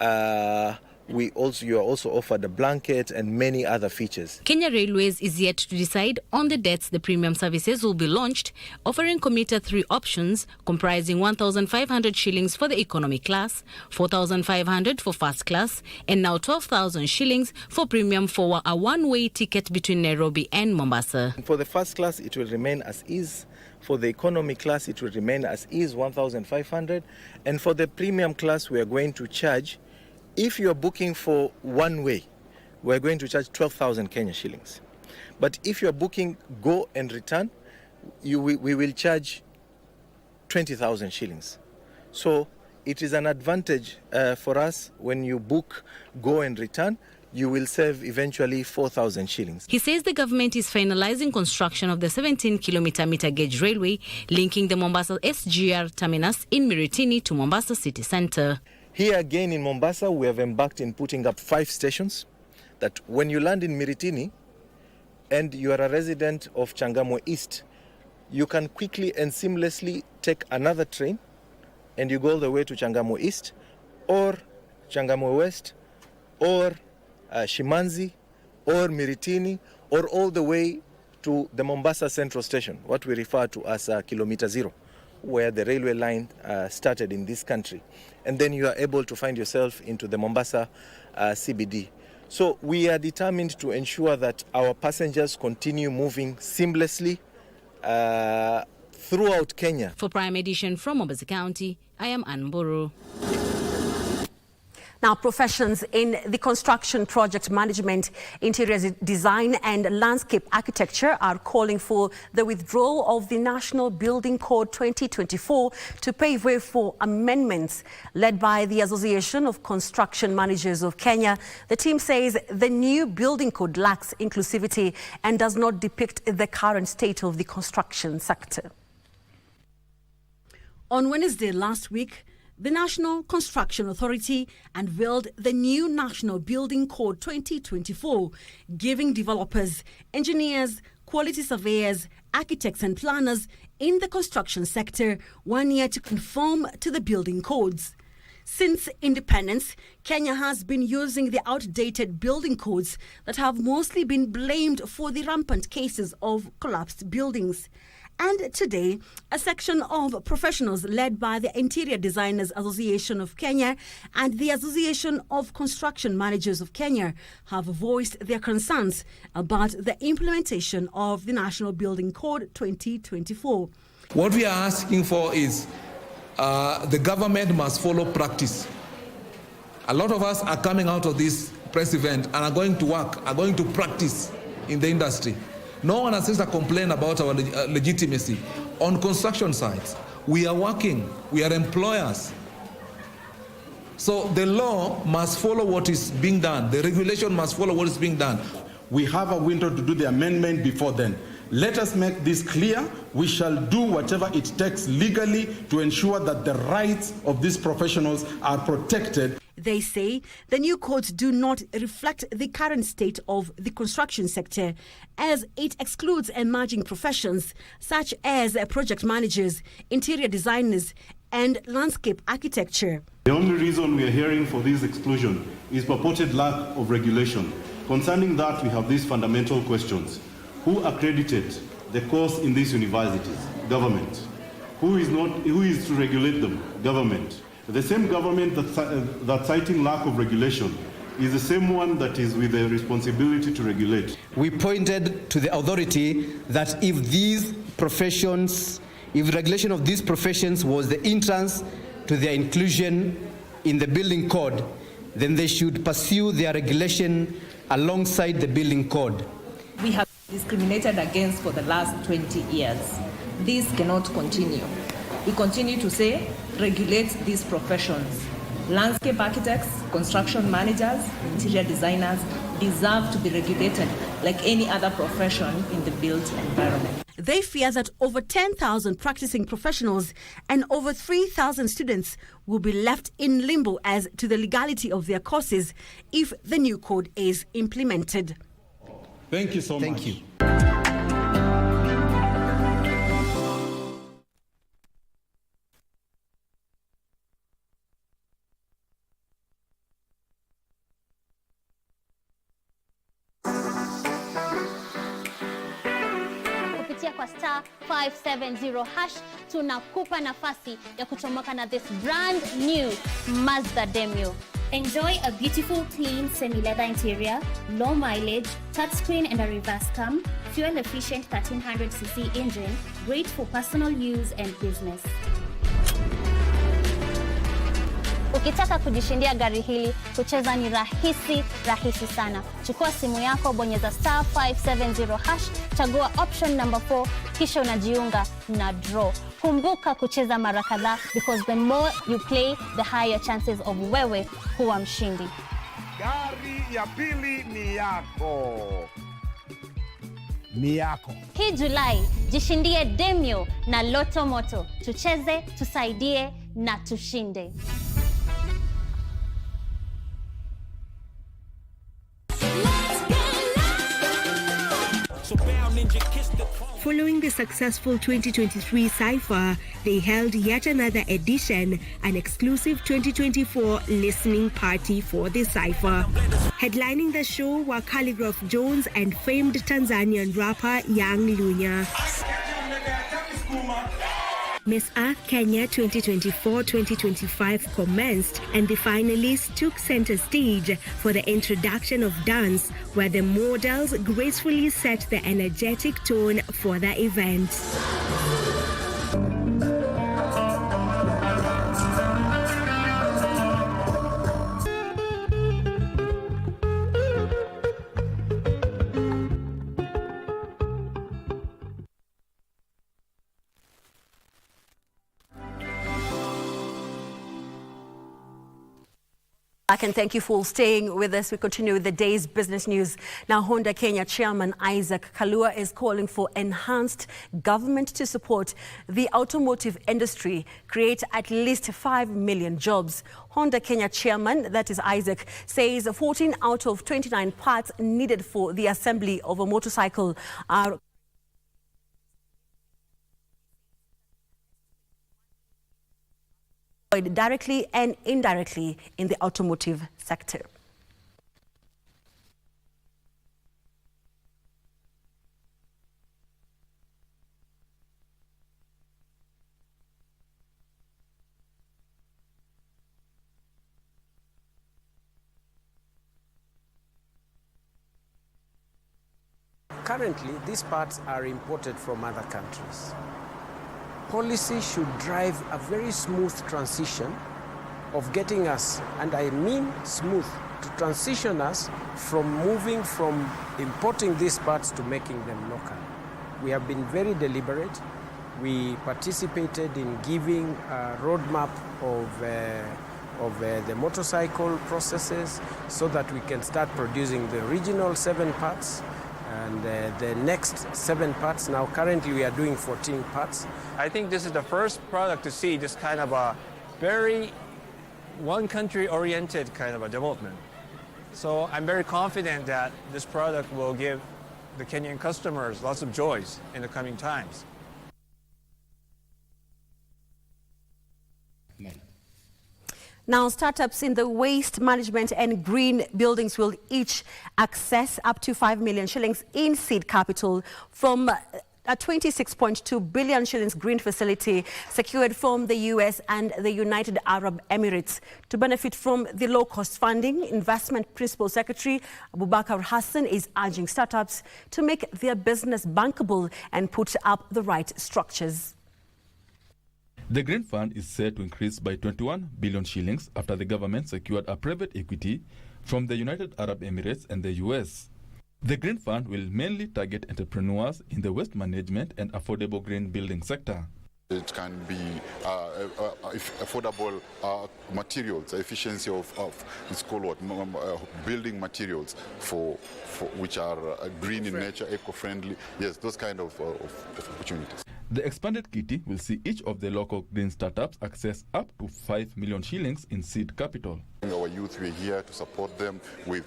You are also offered a blanket and many other features. Kenya Railways is yet to decide on the dates the premium services will be launched, offering commuter 3 options comprising 1,500 shillings for the economy class, 4,500 for first class, and now 12,000 shillings for premium for a one-way ticket between Nairobi and Mombasa. For the first class, it will remain as is. For the economy class, it will remain as is, 1,500. And for the premium class, we are going to charge, if you are booking for one way, we're going to charge 12,000 Kenya shillings. But if you are booking go and return, we will charge 20,000 shillings. So it is an advantage for us when you book go and return. You will save eventually 4,000 shillings. He says the government is finalizing construction of the 17-kilometer meter gauge railway linking the Mombasa SGR terminus in Miritini to Mombasa city centre. Here again in Mombasa, we have embarked in putting up 5 stations that when you land in Miritini and you are a resident of Changamwe East, you can quickly and seamlessly take another train and you go all the way to Changamwe East or Changamwe West or Shimanzi or Miritini or all the way to the Mombasa Central Station, what we refer to as Kilometer Zero, where the railway line started in this country. And then you are able to find yourself into the Mombasa CBD. So we are determined to ensure that our passengers continue moving seamlessly throughout Kenya. For Prime Edition from Mombasa County, I am Ann Mburu. Now, professions in the construction, project management, interior design and landscape architecture are calling for the withdrawal of the National Building Code 2024 to pave way for amendments. Led by the Association of Construction Managers of Kenya, the team says the new building code lacks inclusivity and does not depict the current state of the construction sector. On Wednesday last week, the National Construction Authority unveiled the new National Building Code 2024, giving developers, engineers, quality surveyors, architects and planners in the construction sector 1 year to conform to the building codes. Since independence, Kenya has been using the outdated building codes that have mostly been blamed for the rampant cases of collapsed buildings. And today, a section of professionals led by the Interior Designers Association of Kenya and the Association of Construction Managers of Kenya have voiced their concerns about the implementation of the National Building Code 2024. What we are asking for is the government must follow practice. A lot of us are coming out of this press event and are going to work, are going to practice in the industry. No one has a complaint about our legitimacy. On construction sites, we are working, we are employers. So the law must follow what is being done. The regulation must follow what is being done. We have a window to do the amendment before then. Let us make this clear. We shall do whatever it takes legally to ensure that the rights of these professionals are protected. They say the new codes do not reflect the current state of the construction sector, as it excludes emerging professions such as project managers, interior designers, and landscape architecture. The only reason we are hearing for this exclusion is purported lack of regulation. Concerning that, we have these fundamental questions. Who accredited the course in these universities? Government. Who is to regulate them? Government. The same government that's citing lack of regulation is the same one that is with the responsibility to regulate. We pointed to the authority that if regulation of these professions was the entrance to their inclusion in the building code, then they should pursue their regulation alongside the building code. We have discriminated against for the last 20 years. This cannot continue. We continue to say, regulate these professions. Landscape architects, construction managers, interior designers deserve to be regulated like any other profession in the built environment. They fear that over 10,000 practicing professionals and over 3,000 students will be left in limbo as to the legality of their courses if the new code is implemented. Thank you so much. Thank you. kupitia kwa star 570 hash tunakupa nafasi ya kuchomoka na this brand new Mazda Demio. Enjoy a beautiful, clean, semi-leather interior, low mileage, touchscreen and a reverse cam, fuel-efficient 1300cc engine, great for personal use and business. Ukitaka kujishindia gari hili, kucheza ni rahisi sana. Chukua simu yako, bonyeza star 570 hash, chagua option number 4, kisha unajiunga na draw. Kumbuka kucheza mara kadhaa because the more you play, the higher chances of wewe kuwa mshindi. Gari ya pili ni yako. Ni yako. Hii Julai, jishindie Demio na Loto Moto. Tucheze, tusaidie na tushinde. Following the successful 2023 Cypher, they held yet another edition, an exclusive 2024 listening party for the Cypher. Headlining the show were Calligraph Jones and famed Tanzanian rapper Young Lunya. Miss Earth Kenya 2024-2025 commenced, and the finalists took center stage for the introduction of dance, where the models gracefully set the energetic tone for the event. I can thank you for staying with us. We continue with the day's business news. Now, Honda Kenya Chairman Isaac Kalua is calling for enhanced government to support the automotive industry, create at least 5 million jobs. Honda Kenya Chairman, that is Isaac, says 14 out of 29 parts needed for the assembly of a motorcycle are directly and indirectly in the automotive sector. Currently, these parts are imported from other countries. Policy should drive a very smooth transition of getting us, and I mean smooth, to transition us from moving from importing these parts to making them local. We have been very deliberate. We participated in giving a roadmap of the motorcycle processes so that we can start producing the original 7 parts and the next 7 parts. Now currently we are doing 14 parts. I think this is the first product to see this kind of a very one country oriented kind of a development. So I'm very confident that this product will give the Kenyan customers lots of joys in the coming times. Now, startups in the waste management and green buildings will each access up to 5 million shillings in seed capital from a 26.2 billion shillings green facility secured from the US and the United Arab Emirates. To benefit from the low-cost funding, Investment Principal Secretary Abubakar Hassan is urging startups to make their business bankable and put up the right structures. The Green Fund is set to increase by 21 billion shillings after the government secured a private equity from the United Arab Emirates and the US. The Green Fund will mainly target entrepreneurs in the waste management and affordable green building sector. It can be affordable materials, efficiency of it's called what, building materials for which are green in nature, eco-friendly. Yes, those kind of opportunities. The expanded kitty will see each of the local green startups access up to 5 million shillings in seed capital. Our youth, we're here to support them with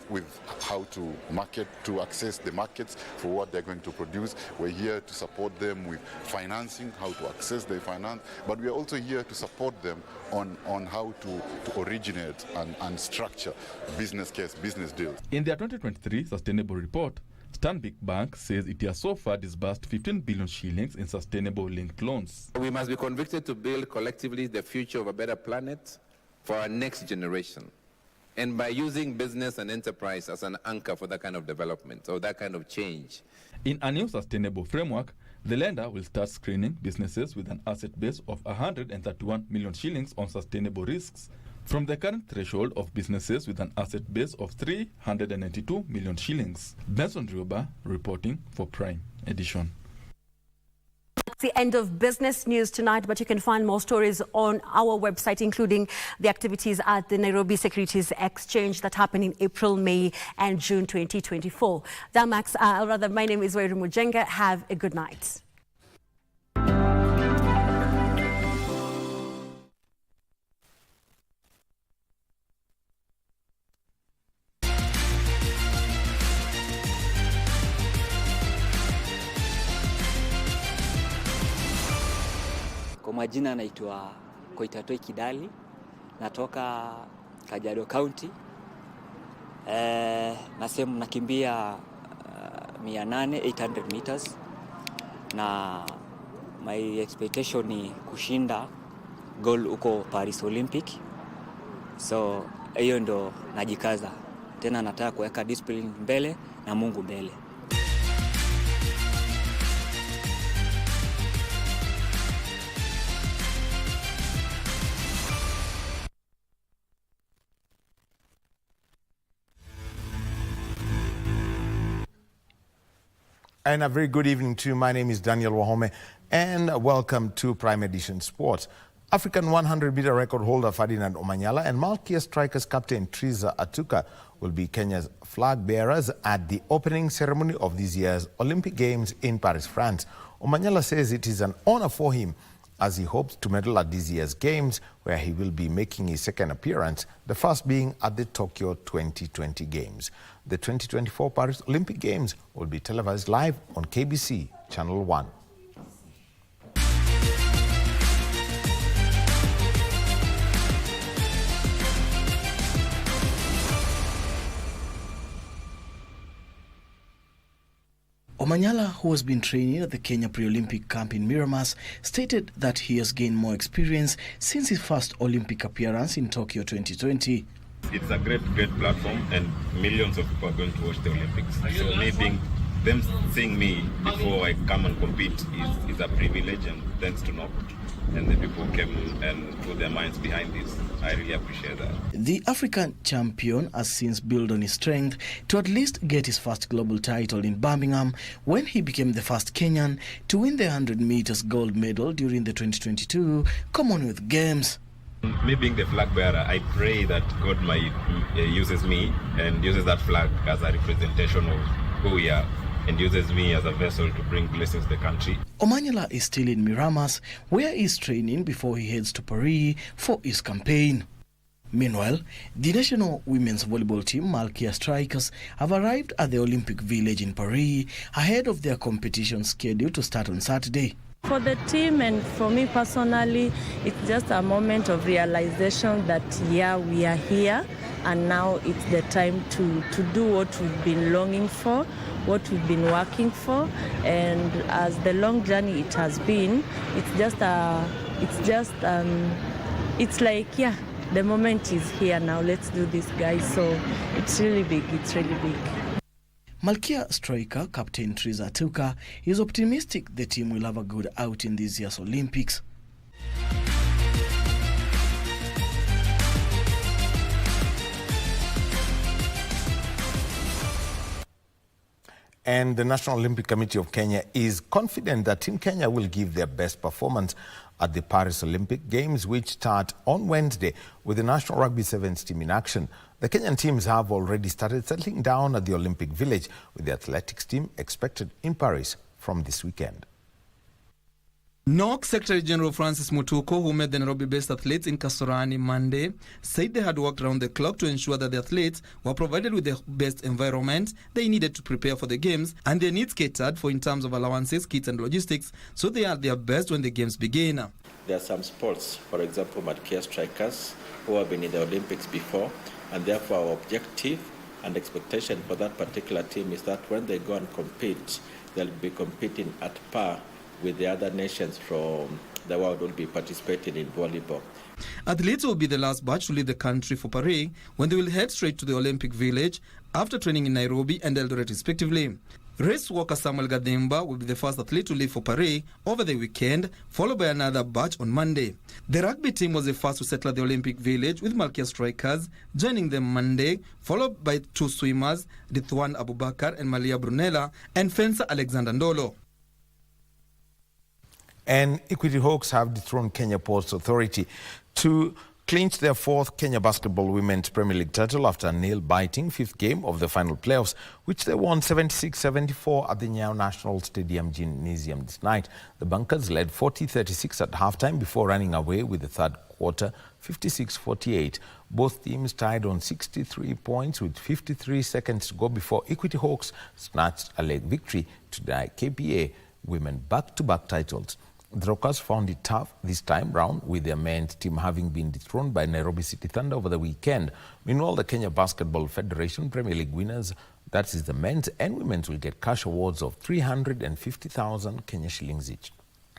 how to market, to access the markets for what they're going to produce. We're here to support them with financing, how to access their finance, but we're also here to support them on how to originate and structure business case, business deals. In their 2023 sustainable report, Stanbic Bank says it has so far disbursed 15 billion shillings in sustainable linked loans. We must be convicted to build collectively the future of a better planet for our next generation. And by using business and enterprise as an anchor for that kind of development or that kind of change. In a new sustainable framework, the lender will start screening businesses with an asset base of 131 million shillings on sustainable risks from the current threshold of businesses with an asset base of 392 million shillings. Benson Rioba reporting for Prime Edition. It's the end of business news tonight, but you can find more stories on our website, including the activities at the Nairobi Securities Exchange that happened in April, May, and June 2024. My name is Wairu Mujenga. Have a good night. Kwa majina naitwa Koitatoi Kidali, natoka Kajiado County. Nasema nakimbia 800 meters na my expectation ni kushinda goal uko Paris Olympic. So hiyo ndo najikaza. Tena nataka kuweka discipline mbele na Mungu mbele. And a very good evening to you. My name is Daniel Wahome and welcome to Prime Edition Sports. African 100-meter record holder Ferdinand Omanyala and Malkia Strikers captain Triza Atuka will be Kenya's flag bearers at the opening ceremony of this year's Olympic Games in Paris, France. Omanyala says it is an honor for him as he hopes to medal at this year's Games, where he will be making his second appearance, the first being at the Tokyo 2020 Games. The 2024 Paris Olympic Games will be televised live on KBC Channel 1. Omanyala, who has been training at the Kenya Pre-Olympic camp in Miramas, stated that he has gained more experience since his first Olympic appearance in Tokyo 2020. It's a great platform and millions of people are going to watch the Olympics. So them seeing me before I come and compete is a privilege, and thanks to NOC and the people who came and put their minds behind this. I really appreciate that. The African champion has since built on his strength to at least get his first global title in Birmingham when he became the first Kenyan to win the 100 meters gold medal during the 2022 Commonwealth Games. Me being the flag bearer, I pray that God uses me and uses that flag as a representation of who we are, and uses me as a vessel to bring blessings to the country. Omanyala is still in Miramas, where he is training before he heads to Paris for his campaign. Meanwhile, the national women's volleyball team, Malkia Strikers, have arrived at the Olympic Village in Paris ahead of their competition scheduled to start on Saturday. For the team and for me personally, it's just a moment of realization that, yeah, we are here and now it's the time to do what we've been longing for, what we've been working for. And as the long journey it has been, it's like, yeah, the moment is here now, let's do this, guys. So it's really big, Malkia striker captain Triza Atuka is optimistic the team will have a good outing this year's Olympics. And the National Olympic Committee of Kenya is confident that Team Kenya will give their best performance at the Paris Olympic Games, which start on Wednesday with the National Rugby Sevens team in action. The Kenyan teams have already started settling down at the Olympic Village, with the athletics team expected in Paris from this weekend. NOC Secretary General Francis Mutuku, who met the Nairobi-based athletes in Kasarani Monday, said they had worked around the clock to ensure that the athletes were provided with the best environment they needed to prepare for the games, and their needs catered for in terms of allowances, kits and logistics, so they are their best when the games begin. There are some sports, for example, Malkia Strikers, who have been in the Olympics before, and therefore our objective And expectation for that particular team is that when they go and compete, they'll be competing at par with the other nations from the world who will be participating in volleyball. Athletes will be the last batch to leave the country for Paris, when they will head straight to the Olympic Village after training in Nairobi and Eldoret respectively. Race walker Samuel Gademba will be the first athlete to leave for Paris over the weekend, followed by another batch on Monday. The rugby team was the first to settle at the Olympic Village, with Malkia strikers joining them Monday, followed by 2 swimmers, Ritwan Abubakar and Malia Brunella, and fencer Alexander Ndolo. And Equity Hawks have dethroned Kenya Ports Authority to clinch their 4th Kenya Basketball Women's Premier League title after a nail-biting 5th game of the final playoffs, which they won 76-74 at the Nyayo National Stadium Gymnasium this night. The Bunkers led 40-36 at halftime before running away with the third quarter 56-48. Both teams tied on 63 points with 53 seconds to go before Equity Hawks snatched a late victory to deny KPA women back-to-back titles. The Rockers found it tough this time round, with their men's team having been dethroned by Nairobi City Thunder over the weekend. Meanwhile, the Kenya Basketball Federation Premier League winners, that is the men's and women's, will get cash awards of 350,000 Kenya shillings each.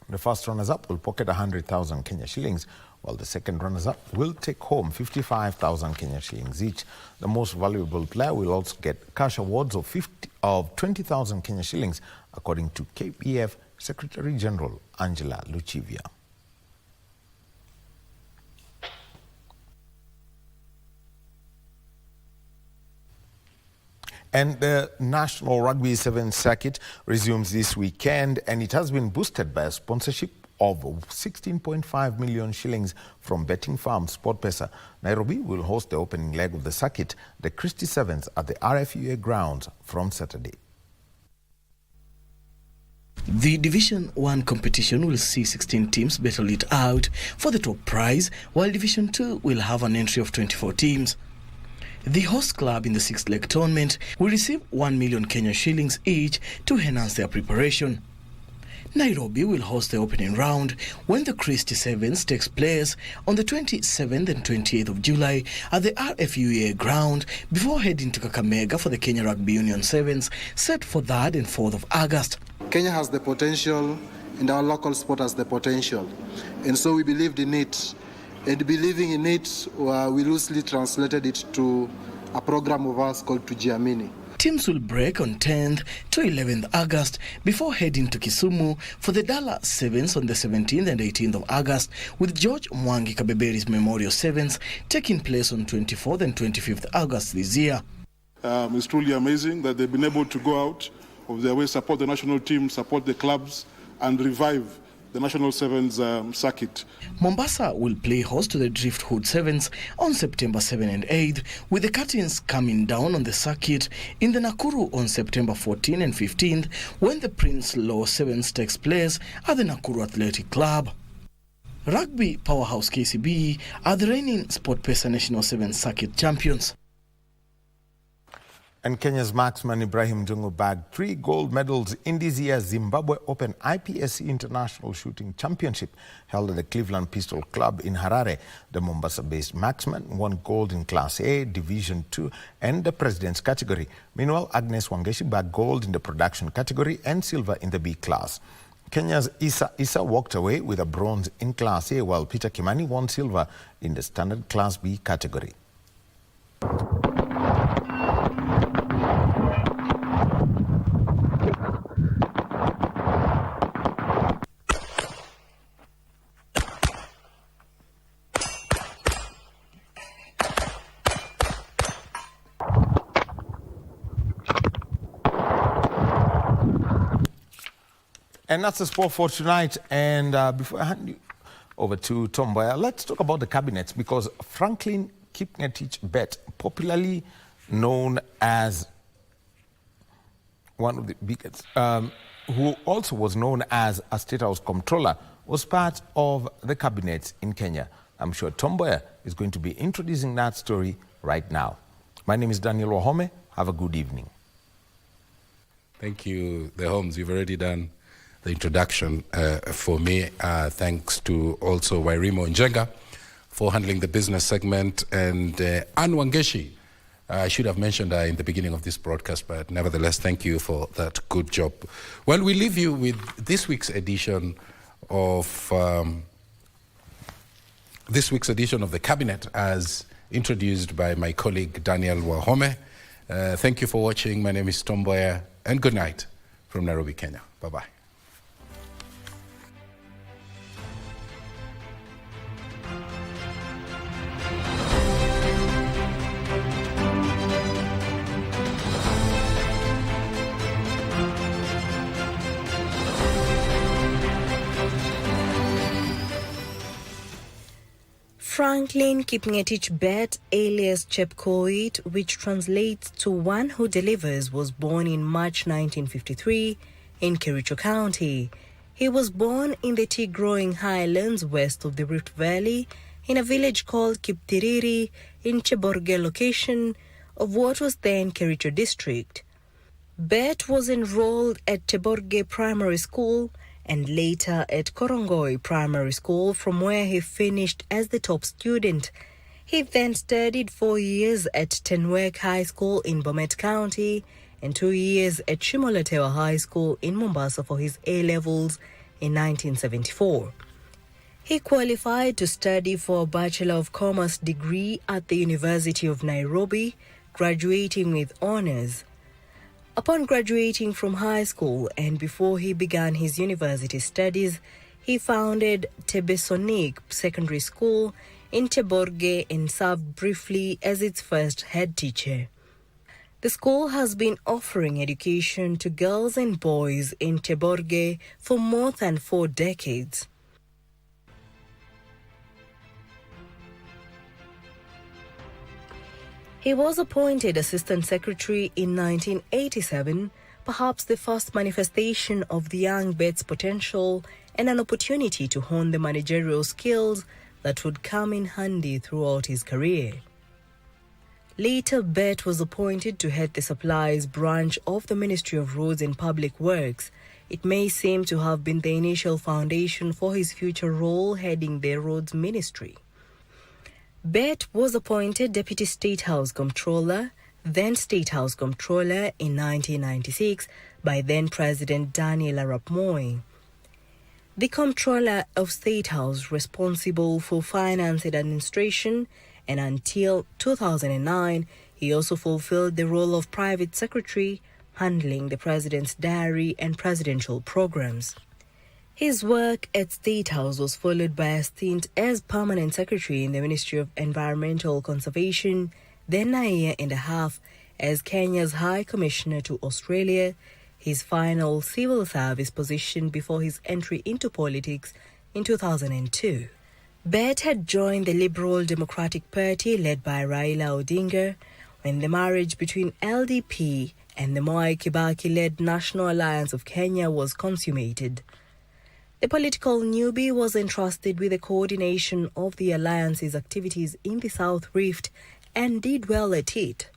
The first runners-up will pocket 100,000 Kenya shillings, while the second runners-up will take home 55,000 Kenya shillings each. The most valuable player will also get cash awards of 20,000 Kenya shillings, according to KPF Secretary General Angela Luchivia. And the National Rugby Sevens circuit resumes this weekend, and it has been boosted by a sponsorship of 16.5 million shillings from betting firm SportPesa. Nairobi will host the opening leg of the circuit, the Christie Sevens, at the RFUA grounds from Saturday. The Division 1 competition will see 16 teams battle it out for the top prize, while Division 2 will have an entry of 24 teams. The host club in the 6th leg tournament will receive 1 million Kenya shillings each to enhance their preparation. Nairobi will host the opening round when the Christie Sevens takes place on the 27th and 28th of July at the RFUA ground before heading to Kakamega for the Kenya Rugby Union Sevens set for 3rd and 4th of August. Kenya has the potential and our local sport has the potential, and so we believed in it, and believing in it we loosely translated it to a program of ours called Tujiamini. Teams will break on 10th to 11th August before heading to Kisumu for the Dala Sevens on the 17th and 18th of August, with George Mwangi Kabeberi's Memorial Sevens taking place on 24th and 25th August this year. It's truly amazing that they've been able to go out of their way, support the national team, support the clubs, and revive the National Sevens circuit. Mombasa will play host to the Driftwood Sevens on September 7 and 8, with the curtains coming down on the circuit in the Nakuru on September 14 and 15th, when the Prince Law Sevens takes place at the Nakuru Athletic Club. Rugby powerhouse KCB are the reigning SportPesa National Sevens Circuit champions. And Kenya's marksman Ibrahim Jongo bagged 3 gold medals in this year's Zimbabwe Open IPSC International Shooting Championship held at the Cleveland Pistol Club in Harare. The Mombasa-based marksman won gold in Class A, Division 2 and the President's category. Meanwhile, Agnes Wangeshi bagged gold in the production category and silver in the B class. Kenya's Issa walked away with a bronze in Class A, while Peter Kimani won silver in the standard Class B category. And that's the sport for tonight. And before I hand you over to Tom Mboya, let's talk about the cabinets, because Franklin Kipngetich Bet, popularly known as one of the biggest, who also was known as a State House Comptroller, was part of the cabinets in Kenya. I'm sure Tom Mboya is going to be introducing that story right now. My name is Daniel Wahome. Have a good evening. Thank you, the Holmes. You've already done the introduction for me. Thanks to also Wairimo Njenga for handling the business segment, and Anne Wangeshi I should have mentioned her in the beginning of this broadcast, but nevertheless, thank you for that good job. Well, we leave you with this week's edition of the Cabinet as introduced by my colleague Daniel Wahome. Thank you for watching. My name is Mboya, and good night from Nairobi, Kenya. Bye-bye. Franklin Kipngetich Bet, alias Chepkoit, which translates to one who delivers, was born in March 1953 in Kericho County. He was born in the tea-growing highlands west of the Rift Valley in a village called Kiptiriri in Cheborge location of what was then Kericho district. Bet was enrolled at Cheborge Primary School and later at Korongoi Primary School, from where he finished as the top student. He then studied 4 years at Tenwek High School in Bomet County and 2 years at Shimolatewa High School in Mombasa for his A-levels in 1974. He qualified to study for a Bachelor of Commerce degree at the University of Nairobi, graduating with honors. Upon graduating from high school and before he began his university studies, he founded Tebesonik Secondary School in Cheborge and served briefly as its first head teacher. The school has been offering education to girls and boys in Cheborge for more than 4 decades. He was appointed Assistant Secretary in 1987, perhaps the first manifestation of the young Bet's potential and an opportunity to hone the managerial skills that would come in handy throughout his career. Later, Bet was appointed to head the supplies branch of the Ministry of Roads and Public Works. It may seem to have been the initial foundation for his future role heading the Roads Ministry. Bet was appointed Deputy State House Comptroller, then State House Comptroller in 1996 by then-President Daniel Arap Moi. The Comptroller of State House responsible for finance and administration, and until 2009, he also fulfilled the role of Private Secretary, handling the President's diary and presidential programs. His work at State House was followed by a stint as Permanent Secretary in the Ministry of Environmental Conservation, then a year and a half as Kenya's High Commissioner to Australia, his final civil service position before his entry into politics in 2002. Bet had joined the Liberal Democratic Party led by Raila Odinga when the marriage between LDP and the Mwai Kibaki-led National Alliance of Kenya was consummated. The political newbie was entrusted with the coordination of the alliance's activities in the South Rift and did well at it.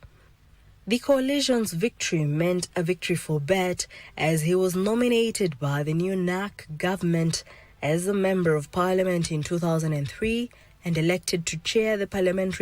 The coalition's victory meant a victory for Bet as he was nominated by the new NAC government as a Member of Parliament in 2003 and elected to chair the Parliamentary